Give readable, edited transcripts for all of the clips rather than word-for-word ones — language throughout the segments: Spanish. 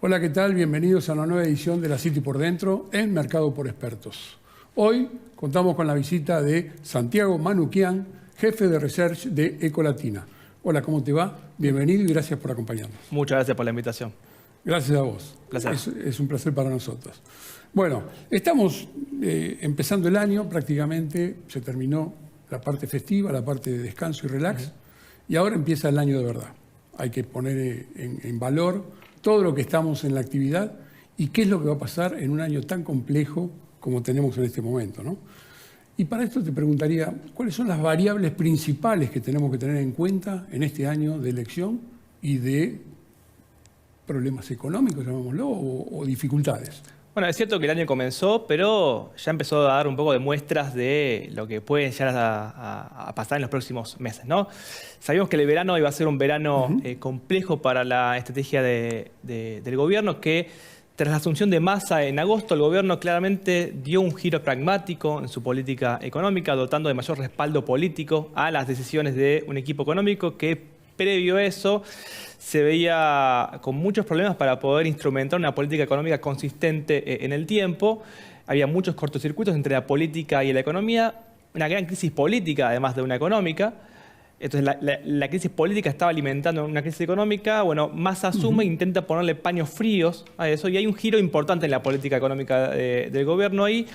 Hola, ¿qué tal? Bienvenidos a una nueva edición de La City por Dentro en Mercado por Expertos. Hoy contamos con la visita de Santiago Manuquian, jefe de Research de Ecolatina. Hola, ¿cómo te va? Bienvenido y gracias por acompañarnos. Muchas gracias por la invitación. Gracias a vos. Placer. Es un placer para nosotros. Bueno, estamos empezando el año, prácticamente se terminó la parte festiva, la parte de descanso y relax, y ahora empieza el año de verdad. Hay que poner en valor todo lo que estamos en la actividad y qué es lo que va a pasar en un año tan complejo como tenemos en este momento, ¿no? Y para esto te preguntaría, ¿cuáles son las variables principales que tenemos que tener en cuenta en este año de elección y de problemas económicos, llamémoslo, o dificultades? Bueno, es cierto que el año comenzó, pero ya empezó a dar un poco de muestras de lo que puede llegar a pasar en los próximos meses, ¿no? Sabíamos que el verano iba a ser un verano complejo para la estrategia del gobierno, que tras la asunción de Massa en agosto, el gobierno claramente dio un giro pragmático en su política económica, dotando de mayor respaldo político a las decisiones de un equipo económico que, previo a eso, se veía con muchos problemas para poder instrumentar una política económica consistente en el tiempo. Había muchos cortocircuitos entre la política y la economía, una gran crisis política además de una económica. Entonces la crisis política estaba alimentando una crisis económica. Bueno, Massa asume e intenta ponerle paños fríos a eso, y hay un giro importante en la política económica del gobierno ahí,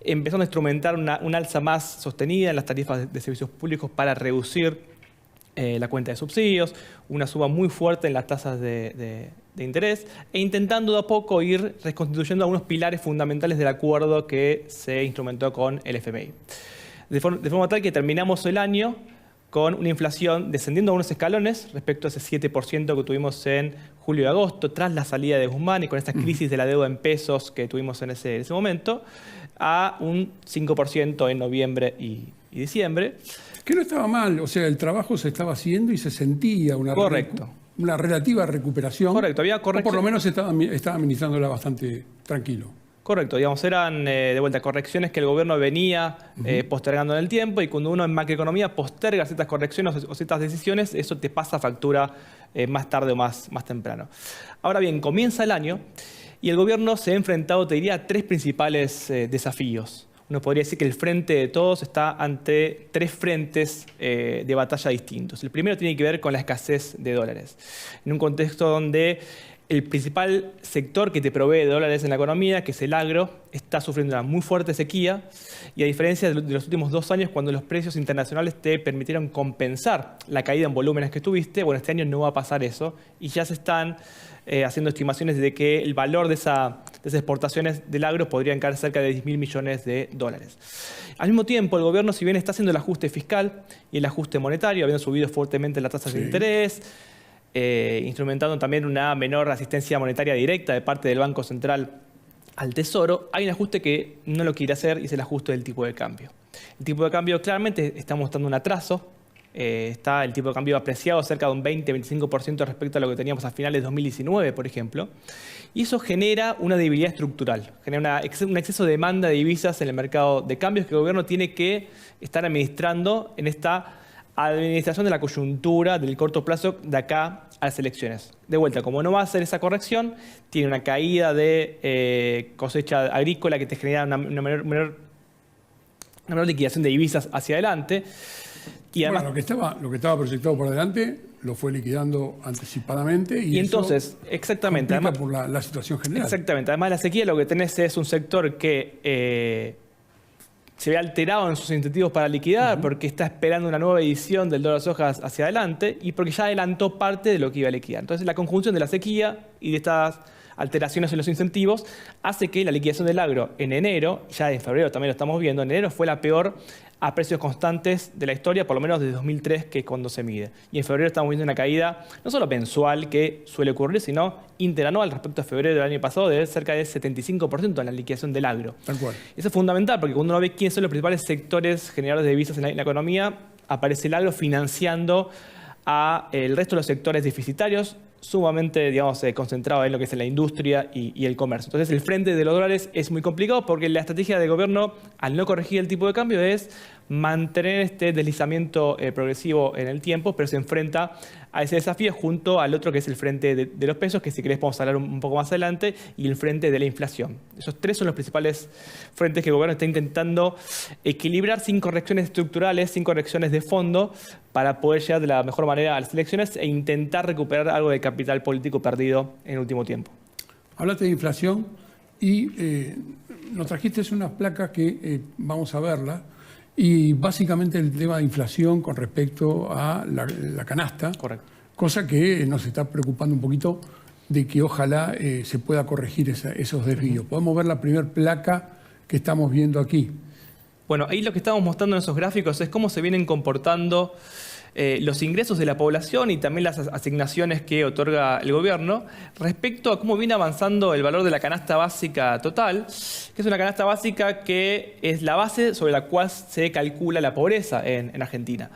empezando a instrumentar un alza más sostenida en las tarifas de servicios públicos para reducir la cuenta de subsidios, una suba muy fuerte en las tasas de interés, e intentando de a poco ir reconstituyendo algunos pilares fundamentales del acuerdo que se instrumentó con el FMI. De forma tal que terminamos el año con una inflación descendiendo a unos escalones respecto a ese 7% que tuvimos en julio y agosto, tras la salida de Guzmán y con esta crisis de la deuda en pesos que tuvimos en ese momento, a un 5% en noviembre y diciembre. Que no estaba mal, o sea, el trabajo se estaba haciendo y se sentía una relativa recuperación. Correcto, había corrección. O por lo menos estaba administrándola bastante tranquilo. Correcto, digamos, eran de vuelta correcciones que el gobierno venía postergando en el tiempo, y cuando uno en macroeconomía posterga ciertas correcciones o ciertas decisiones, eso te pasa factura más tarde o más temprano. Ahora bien, comienza el año y el gobierno se ha enfrentado, te diría, a tres principales desafíos. Uno podría decir que el frente de todos está ante tres frentes de batalla distintos. El primero tiene que ver con la escasez de dólares. En un contexto donde el principal sector que te provee de dólares en la economía, que es el agro, está sufriendo una muy fuerte sequía, y a diferencia de los últimos 2 años, cuando los precios internacionales te permitieron compensar la caída en volúmenes que tuviste, bueno, este año no va a pasar eso, y ya se están haciendo estimaciones de que el valor de esas exportaciones del agro podrían caer cerca de 10.000 millones de dólares. Al mismo tiempo, el gobierno, si bien está haciendo el ajuste fiscal y el ajuste monetario, habiendo subido fuertemente las tasas de interés, instrumentando también una menor asistencia monetaria directa de parte del Banco Central al Tesoro, hay un ajuste que no lo quiere hacer, y es el ajuste del tipo de cambio. El tipo de cambio claramente está mostrando un atraso. Está el tipo de cambio apreciado cerca de un 20-25% respecto a lo que teníamos a finales de 2019, por ejemplo. Y eso genera una debilidad estructural, genera un exceso de demanda de divisas en el mercado de cambios que el gobierno tiene que estar administrando en esta administración de la coyuntura del corto plazo de acá a las elecciones. De vuelta, como no va a hacer esa corrección, tiene una caída de cosecha agrícola que te genera una menor liquidación de divisas hacia adelante. Y además, bueno, lo que estaba proyectado por delante lo fue liquidando anticipadamente y entonces, exactamente, además, por la situación general. Exactamente. Además, la sequía, lo que tenés es un sector que se ve alterado en sus incentivos para liquidar, porque está esperando una nueva edición del dólar soja hacia adelante y porque ya adelantó parte de lo que iba a liquidar. Entonces, la conjunción de la sequía y de estas alteraciones en los incentivos hace que la liquidación del agro en enero, ya en febrero también lo estamos viendo, en enero fue la peor a precios constantes de la historia, por lo menos desde 2003, que es cuando se mide. Y en febrero estamos viendo una caída no solo mensual, que suele ocurrir, sino interanual respecto a febrero del año pasado, de cerca del 75% en la liquidación del agro. Tal cual. Eso es fundamental, porque cuando uno ve quiénes son los principales sectores generadores de divisas en la economía, aparece el agro financiando a el resto de los sectores deficitarios, sumamente, digamos, concentrado en lo que es la industria y el comercio. Entonces, el frente de los dólares es muy complicado porque la estrategia del gobierno, al no corregir el tipo de cambio, es mantener este deslizamiento progresivo en el tiempo, pero se enfrenta a ese desafío junto al otro que es el frente de los pesos, que si querés podemos hablar un poco más adelante, y el frente de la inflación. Esos tres son los principales frentes que el gobierno está intentando equilibrar sin correcciones estructurales, sin correcciones de fondo, para poder llegar de la mejor manera a las elecciones e intentar recuperar algo del capital político perdido en el último tiempo. Hablaste de inflación y nos trajiste unas placas que vamos a verlas. Y básicamente el tema de inflación con respecto a la canasta. Correcto. Cosa que nos está preocupando un poquito de que ojalá se pueda corregir esos desvíos. Podemos ver la primera placa que estamos viendo aquí. Bueno, ahí lo que estamos mostrando en esos gráficos es cómo se vienen comportando los ingresos de la población y también las asignaciones que otorga el gobierno respecto a cómo viene avanzando el valor de la canasta básica total, que es una canasta básica que es la base sobre la cual se calcula la pobreza en Argentina.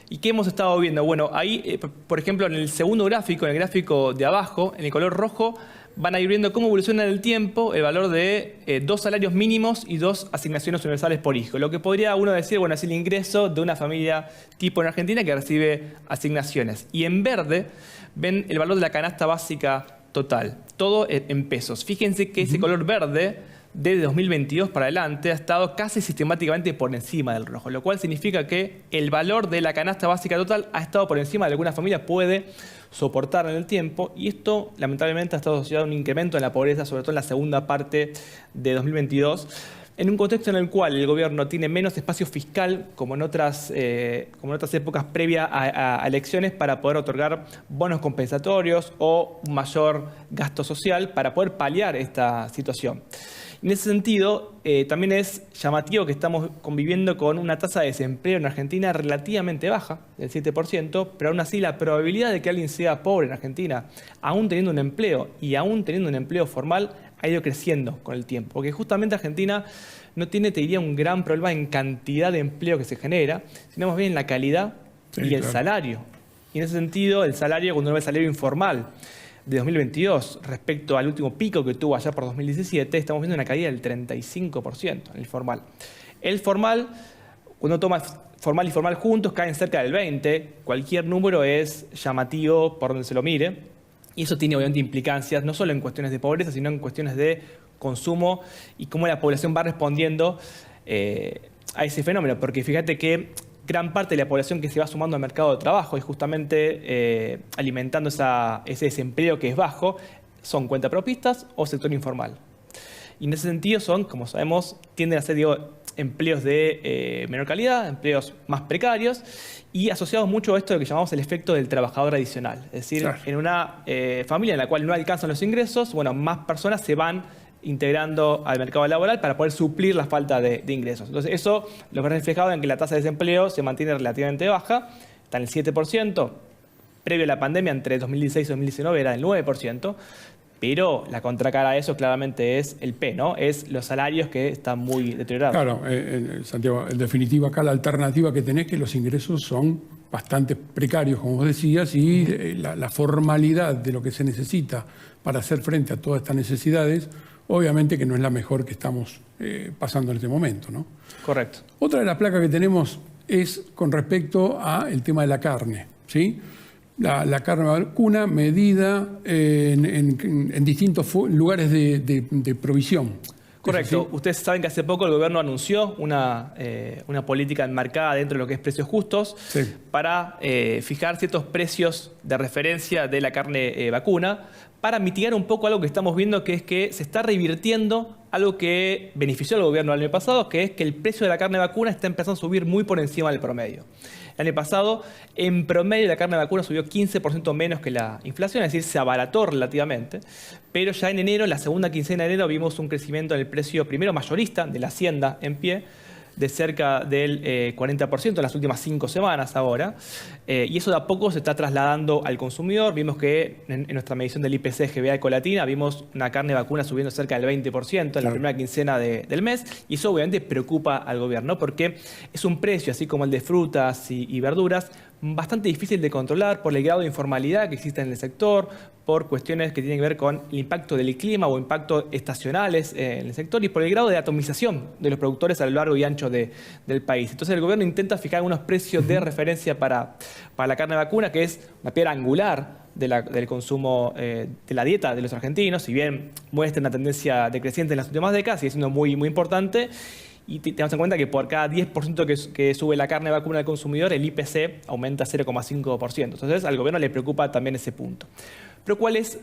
¿Y qué hemos estado viendo? Bueno, ahí, por ejemplo, en el segundo gráfico, en el gráfico de abajo, en el color rojo, van a ir viendo cómo evoluciona en el tiempo el valor de 2 salarios mínimos y 2 asignaciones universales por hijo. Lo que podría uno decir, bueno, es el ingreso de una familia tipo en Argentina que recibe asignaciones. Y en verde ven el valor de la canasta básica total, todo en pesos. Fíjense que ese color verde, desde 2022 para adelante, ha estado casi sistemáticamente por encima del rojo, lo cual significa que el valor de la canasta básica total ha estado por encima de lo que una familia puede soportar en el tiempo, y esto lamentablemente ha estado asociado a un incremento en la pobreza, sobre todo en la segunda parte de 2022, en un contexto en el cual el gobierno tiene menos espacio fiscal, como en otras épocas previas a elecciones, para poder otorgar bonos compensatorios o un mayor gasto social para poder paliar esta situación. En ese sentido, también es llamativo que estamos conviviendo con una tasa de desempleo en Argentina relativamente baja, del 7%, pero aún así la probabilidad de que alguien sea pobre en Argentina, aún teniendo un empleo y aún teniendo un empleo formal, ha ido creciendo con el tiempo. Porque justamente Argentina no tiene, te diría, un gran problema en cantidad de empleo que se genera, sino más bien en la calidad y el salario. Y en ese sentido, el salario, cuando uno ve el salario informal de 2022 respecto al último pico que tuvo allá por 2017, estamos viendo una caída del 35% en el formal. El formal, cuando toma formal y formal juntos, caen cerca del 20%. Cualquier número es llamativo por donde se lo mire. Y eso tiene obviamente implicancias, no solo en cuestiones de pobreza, sino en cuestiones de consumo y cómo la población va respondiendo a ese fenómeno. Porque fíjate que gran parte de la población que se va sumando al mercado de trabajo y justamente alimentando ese desempleo que es bajo, son cuentapropistas o sector informal. Y en ese sentido son, como sabemos, tienden a ser empleos de menor calidad, empleos más precarios y asociados mucho a esto de lo que llamamos el efecto del trabajador adicional. Es decir, claro, en una familia en la cual no alcanzan los ingresos, bueno, más personas se van integrando al mercado laboral para poder suplir la falta de ingresos. Entonces eso lo que ha reflejado en que la tasa de desempleo se mantiene relativamente baja, está en el 7%, previo a la pandemia entre 2016 y 2019 era del 9%, pero la contracara a eso claramente es el P, ¿no? Es los salarios que están muy deteriorados. Claro, Santiago, en definitiva acá la alternativa que tenés es que los ingresos son bastante precarios, como vos decías, y la formalidad de lo que se necesita para hacer frente a todas estas necesidades, obviamente que no es la mejor que estamos pasando en este momento, ¿no? Correcto. Otra de las placas que tenemos es con respecto al tema de la carne, ¿sí? La carne vacuna medida en distintos lugares de provisión. Correcto. Ustedes saben que hace poco el gobierno anunció una política enmarcada dentro de lo que es precios justos, sí, para fijar ciertos precios de referencia de la carne vacuna, para mitigar un poco algo que estamos viendo, que es que se está revirtiendo algo que benefició al gobierno el año pasado, que es que el precio de la carne vacuna está empezando a subir muy por encima del promedio. El año pasado, en promedio, la carne vacuna subió 15% menos que la inflación, es decir, se abarató relativamente, pero ya en enero, la segunda quincena de enero, vimos un crecimiento en el precio primero mayorista de la hacienda en pie, de cerca del 40% en las últimas 5 semanas ahora, Y eso de a poco se está trasladando al consumidor. Vimos que en nuestra medición del IPC GBA Ecolatina vimos una carne vacuna subiendo cerca del 20% en la primera quincena del mes. Y eso obviamente preocupa al gobierno porque es un precio, así como el de frutas y verduras, bastante difícil de controlar por el grado de informalidad que existe en el sector, por cuestiones que tienen que ver con el impacto del clima o impactos estacionales en el sector y por el grado de atomización de los productores a lo largo y ancho del país. Entonces el gobierno intenta fijar unos precios de referencia para la carne vacuna, que es una piedra angular del consumo, de la dieta de los argentinos. Si bien muestra una tendencia decreciente en las últimas décadas, sigue siendo muy, muy importante. Y tenemos en cuenta que por cada 10% que sube la carne vacuna al consumidor, el IPC aumenta 0,5%. Entonces al gobierno le preocupa también ese punto. Pero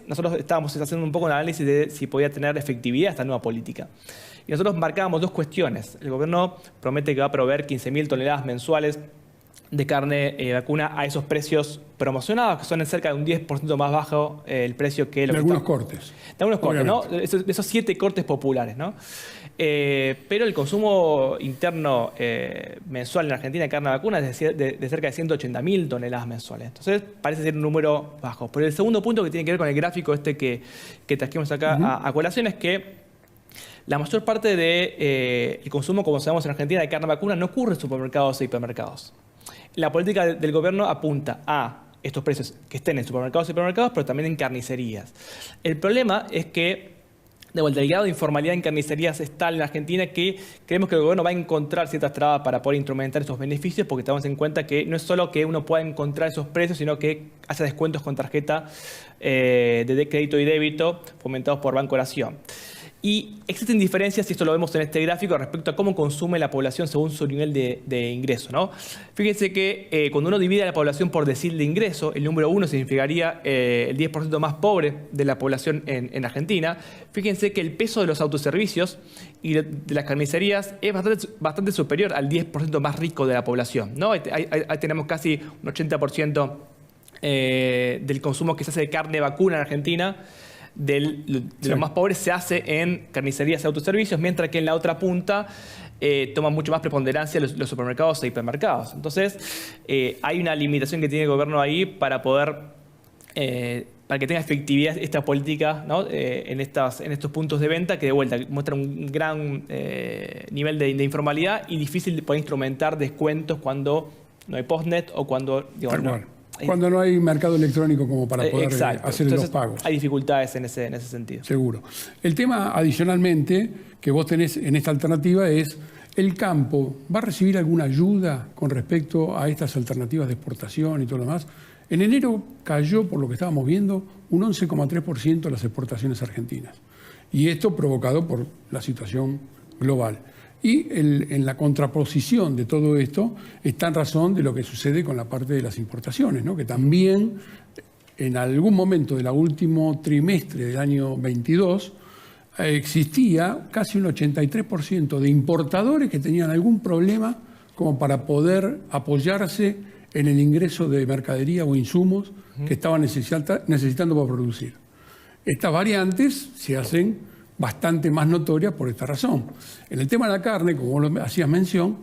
nosotros estábamos haciendo un poco un análisis de si podía tener efectividad esta nueva política. Y nosotros marcábamos dos cuestiones. El gobierno promete que va a proveer 15.000 toneladas mensuales de carne vacuna a esos precios promocionados, que son en cerca de un 10% más bajo el precio que... De algunos cortes. De algunos cortes, ¿no? De esos 7 cortes populares, ¿no? Pero el consumo interno mensual en Argentina de carne vacuna es de cerca de 180.000 toneladas mensuales. Entonces parece ser un número bajo. Pero el segundo punto que tiene que ver con el gráfico que trajimos acá a colación es que la mayor parte del consumo, como sabemos en Argentina, de carne vacuna no ocurre en supermercados e hipermercados. La política del gobierno apunta a estos precios que estén en supermercados y hipermercados, pero también en carnicerías. El problema es que, de vuelta, el grado de informalidad en carnicerías es tal en Argentina que creemos que el gobierno va a encontrar ciertas trabas para poder instrumentar esos beneficios, porque tenemos en cuenta que no es solo que uno pueda encontrar esos precios, sino que hace descuentos con tarjeta de crédito y débito fomentados por Banco Nación. Y existen diferencias, y esto lo vemos en este gráfico, respecto a cómo consume la población según su nivel de ingreso, ¿no? Fíjense que cuando uno divide a la población por decil de ingreso, el número 1 significaría el 10% más pobre de la población en Argentina. Fíjense que el peso de los autoservicios y de las carnicerías es bastante superior al 10% más rico de la población, ¿no? Ahí tenemos casi un 80% del consumo que se hace de carne vacuna en Argentina. De los más pobres se hace en carnicerías y autoservicios, mientras que en la otra punta toman mucho más preponderancia los supermercados e hipermercados. Entonces, hay una limitación que tiene el gobierno ahí para que tenga efectividad esta política, ¿no? en estos puntos de venta que de vuelta muestran un gran nivel de informalidad y difícil de poder instrumentar descuentos cuando no hay postnet o cuando... Cuando no hay mercado electrónico como para poder hacer entonces, los pagos. Hay dificultades en ese sentido. Seguro. El tema adicionalmente que vos tenés en esta alternativa es el campo. ¿Va a recibir alguna ayuda con respecto a estas alternativas de exportación y todo lo demás? En enero cayó, por lo que estábamos viendo, un 11,3% de las exportaciones argentinas. Y esto provocado por la situación global. Y en la contraposición de todo esto está en razón de lo que sucede con la parte de las importaciones, ¿no? Que también en algún momento del último trimestre del año 22 existía casi un 83% de importadores que tenían algún problema como para poder apoyarse en el ingreso de mercadería o insumos que estaban necesitando para producir. Estas variantes se hacen bastante más notoria por esta razón. En el tema de la carne, como vos lo hacías mención,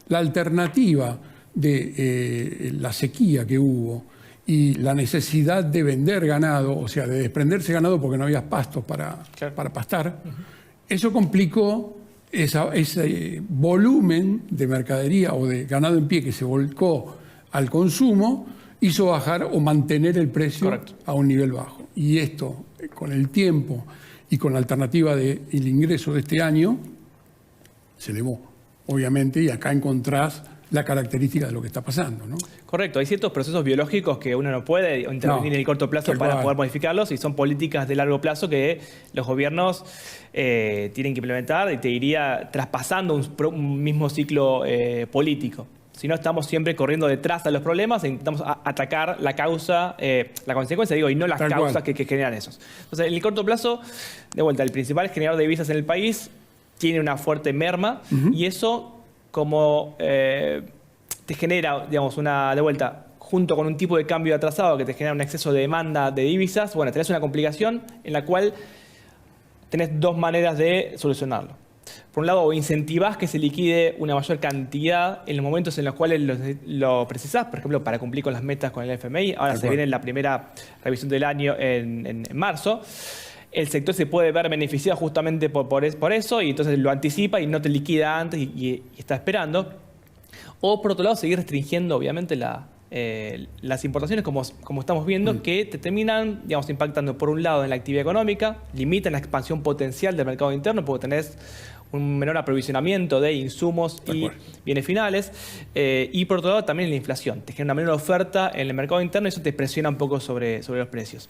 la alternativa de la sequía que hubo y la necesidad de vender ganado, o sea, de desprenderse ganado porque no había pastos para pastar, eso complicó ese volumen de mercadería o de ganado en pie que se volcó al consumo, hizo bajar o mantener el precio a un nivel bajo. Y esto, con el tiempo y con la alternativa del ingreso de este año, se elevó, obviamente, y acá encontrás la característica de lo que está pasando, ¿no? Correcto, hay ciertos procesos biológicos que uno no puede intervenir en el corto plazo para poder modificarlos y son políticas de largo plazo que los gobiernos tienen que implementar y te diría traspasando un mismo ciclo político. Si no, estamos siempre corriendo detrás de los problemas e intentamos atacar la causa, la consecuencia, y no las causas que generan esos. Entonces, en el corto plazo, de vuelta, el principal generador de divisas en el país tiene una fuerte merma y eso, como te genera, digamos, de vuelta, junto con un tipo de cambio atrasado que te genera un exceso de demanda de divisas, bueno, tenés una complicación en la cual tenés dos maneras de solucionarlo. por un lado, o incentivás que se liquide una mayor cantidad en los momentos en los cuales lo precisás, por ejemplo, para cumplir con las metas con el FMI. Ahora se viene la primera revisión del año en marzo. El sector se puede ver beneficiado justamente por eso, y entonces lo anticipa y no te liquida antes y está esperando. O, por otro lado, seguir restringiendo, obviamente, las importaciones, como estamos viendo, que te terminan, digamos, impactando, por un lado, en la actividad económica, limitan la expansión potencial del mercado interno, porque tenés un menor aprovisionamiento de insumos y bienes finales, y por otro lado también la inflación. Te genera una menor oferta en el mercado interno y eso te presiona un poco sobre los precios.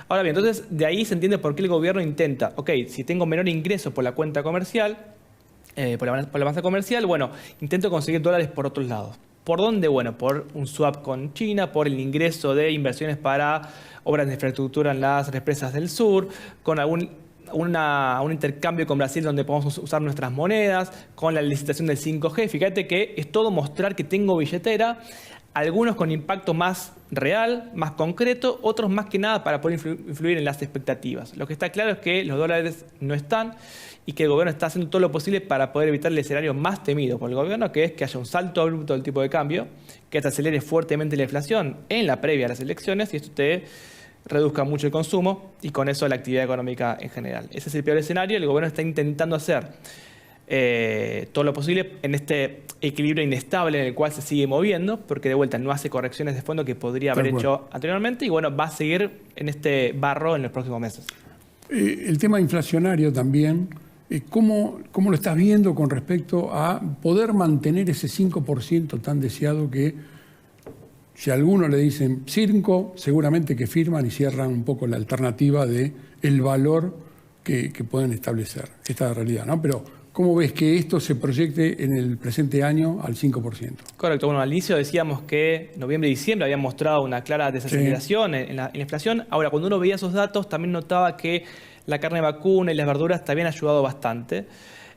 Ahora bien, entonces de ahí se entiende por qué el gobierno intenta, si tengo menor ingreso por la cuenta comercial, por la balanza comercial, bueno, intento conseguir dólares por otros lados. ¿Por dónde? Bueno, por un swap con China, por el ingreso de inversiones para obras de infraestructura en las represas del sur, con un intercambio con Brasil donde podemos usar nuestras monedas, con la licitación del 5G. Fíjate que es todo mostrar que tengo billetera, algunos con impacto más real, más concreto, otros más que nada para poder influir en las expectativas. Lo que está claro es que los dólares no están y que el gobierno está haciendo todo lo posible para poder evitar el escenario más temido por el gobierno, que es que haya un salto abrupto del tipo de cambio, que te acelere fuertemente la inflación en la previa a las elecciones y esto te reduzca mucho el consumo y con eso la actividad económica en general. Ese es el peor escenario. El gobierno está intentando hacer todo lo posible en este equilibrio inestable en el cual se sigue moviendo, porque de vuelta no hace correcciones de fondo que podría haber hecho anteriormente y bueno, va a seguir en este barro en los próximos meses. El tema inflacionario también, ¿cómo lo estás viendo con respecto a poder mantener ese 5% tan deseado que, si a alguno le dicen 5, seguramente que firman y cierran un poco la alternativa de el valor que pueden establecer? Esta es la realidad, ¿no? Pero ¿cómo ves que esto se proyecte en el presente año al 5%? Correcto. Bueno, al inicio decíamos que noviembre y diciembre habían mostrado una clara desaceleración en la inflación. Ahora, cuando uno veía esos datos, también notaba que la carne vacuna y las verduras también han ayudado bastante.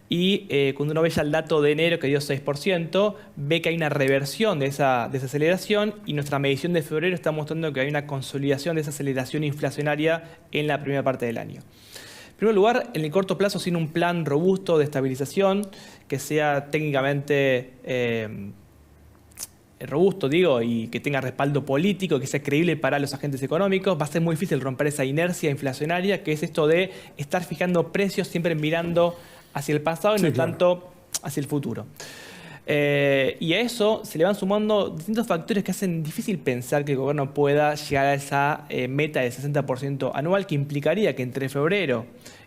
Y cuando uno ve ya el dato de enero, que dio 6%, ve que hay una reversión de esa desaceleración y nuestra medición de febrero está mostrando que hay una consolidación de esa aceleración inflacionaria en la primera parte del año. En primer lugar, en el corto plazo, sin un plan robusto de estabilización que sea técnicamente robusto, y que tenga respaldo político, que sea creíble para los agentes económicos, va a ser muy difícil romper esa inercia inflacionaria, que es esto de estar fijando precios siempre mirando hacia el pasado y no tanto hacia el futuro. Y a eso se le van sumando distintos factores que hacen difícil pensar que el gobierno pueda llegar a esa meta del 60% anual, que implicaría que entre febrero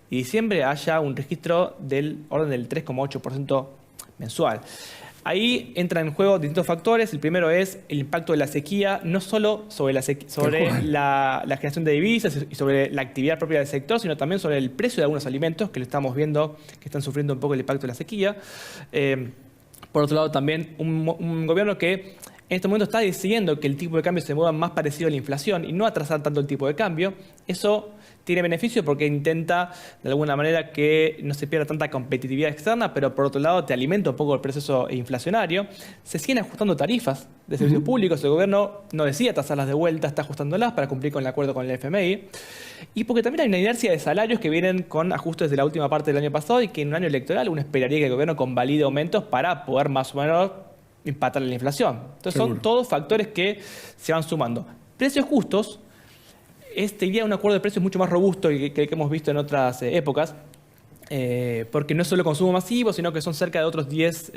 y diciembre haya un registro del orden del 3,8% mensual. Ahí entran en juego distintos factores. El primero es el impacto de la sequía, no solo sobre la generación de divisas y sobre la actividad propia del sector, sino también sobre el precio de algunos alimentos, que lo estamos viendo que están sufriendo un poco el impacto de la sequía. Por otro lado, también un gobierno que en este momento está decidiendo que el tipo de cambio se mueva más parecido a la inflación y no atrasar tanto el tipo de cambio. Eso tiene beneficio porque intenta, de alguna manera, que no se pierda tanta competitividad externa, pero por otro lado te alimenta un poco el proceso inflacionario. Se siguen ajustando tarifas de servicios públicos. El gobierno no decide tasarlas de vuelta, está ajustándolas para cumplir con el acuerdo con el FMI. Y porque también hay una inercia de salarios que vienen con ajustes de la última parte del año pasado y que en un año electoral uno esperaría que el gobierno convalide aumentos para poder más o menos empatar la inflación. Entonces son todos factores que se van sumando. Precios justos. Diría un acuerdo de precios mucho más robusto que el que hemos visto en otras épocas, porque no es solo consumo masivo, sino que son cerca de otros 10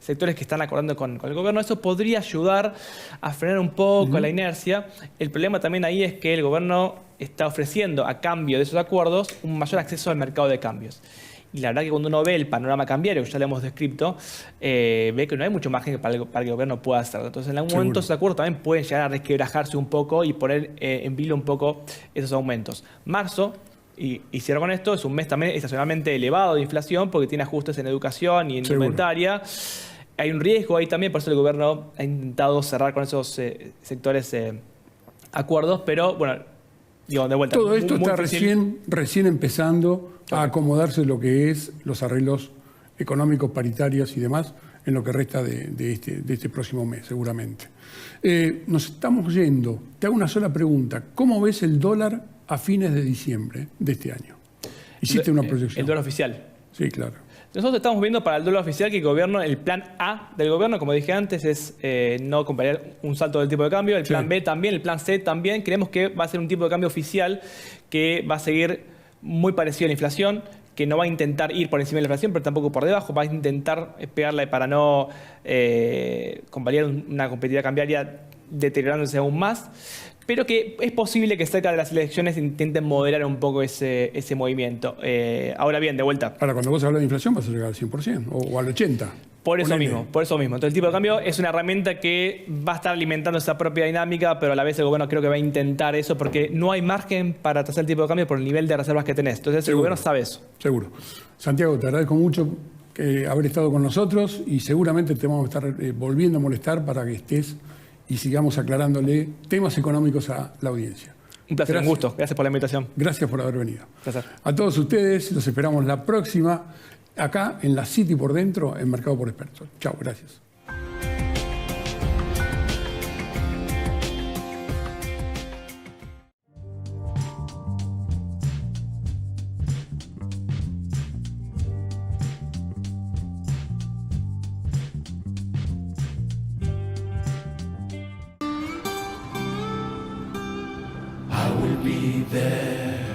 sectores que están acordando con el gobierno. Eso podría ayudar a frenar un poco la inercia. El problema también ahí es que el gobierno está ofreciendo, a cambio de esos acuerdos, un mayor acceso al mercado de cambios. Y la verdad que cuando uno ve el panorama cambiario, que ya lo hemos descrito, ve que no hay mucho margen para que el gobierno pueda hacerlo. Entonces, en algún momento esos acuerdos también pueden llegar a resquebrajarse un poco y poner en vilo un poco esos aumentos. Marzo, y cierro con esto, es un mes también estacionalmente elevado de inflación porque tiene ajustes en educación y en indumentaria. Hay un riesgo ahí también, por eso el gobierno ha intentado cerrar con esos sectores acuerdos, pero bueno, digo, de vuelta. Todo esto está recién empezando a acomodarse lo que es los arreglos económicos, paritarios y demás en lo que resta de este próximo mes, seguramente. Nos estamos yendo. Te hago una sola pregunta. ¿Cómo ves el dólar a fines de diciembre de este año? ¿Hiciste una proyección? El dólar oficial. Sí, claro. Nosotros estamos viendo para el dólar oficial que el gobierno, el plan A del gobierno, como dije antes, es no acompañar un salto del tipo de cambio. El plan B también, el plan C también. Creemos que va a ser un tipo de cambio oficial que va a seguir muy parecido a la inflación, que no va a intentar ir por encima de la inflación, pero tampoco por debajo. Va a intentar pegarle para no convalidar una competitividad cambiaria deteriorándose aún más. Pero que es posible que cerca de las elecciones intenten moderar un poco ese movimiento. Ahora bien, de vuelta. Ahora, cuando vos hablas de inflación vas a llegar al 100% o al 80%. Por eso mismo. Entonces, el tipo de cambio es una herramienta que va a estar alimentando esa propia dinámica, pero a la vez el gobierno creo que va a intentar eso porque no hay margen para trazar el tipo de cambio por el nivel de reservas que tenés. Entonces, el gobierno sabe eso. Seguro. Santiago, te agradezco mucho haber estado con nosotros y seguramente te vamos a estar volviendo a molestar para que estés y sigamos aclarándole temas económicos a la audiencia. Un placer, un gusto. Gracias por la invitación. Gracias por haber venido. Placer. A todos ustedes, los esperamos la próxima, acá en la City por Dentro, en Mercado por Expertos. Chao, gracias.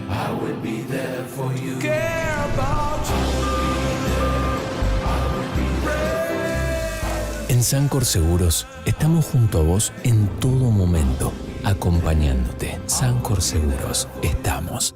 I will be there for you. Care about you. En Sancor Seguros estamos junto a vos en todo momento, acompañándote. Sancor Seguros, estamos.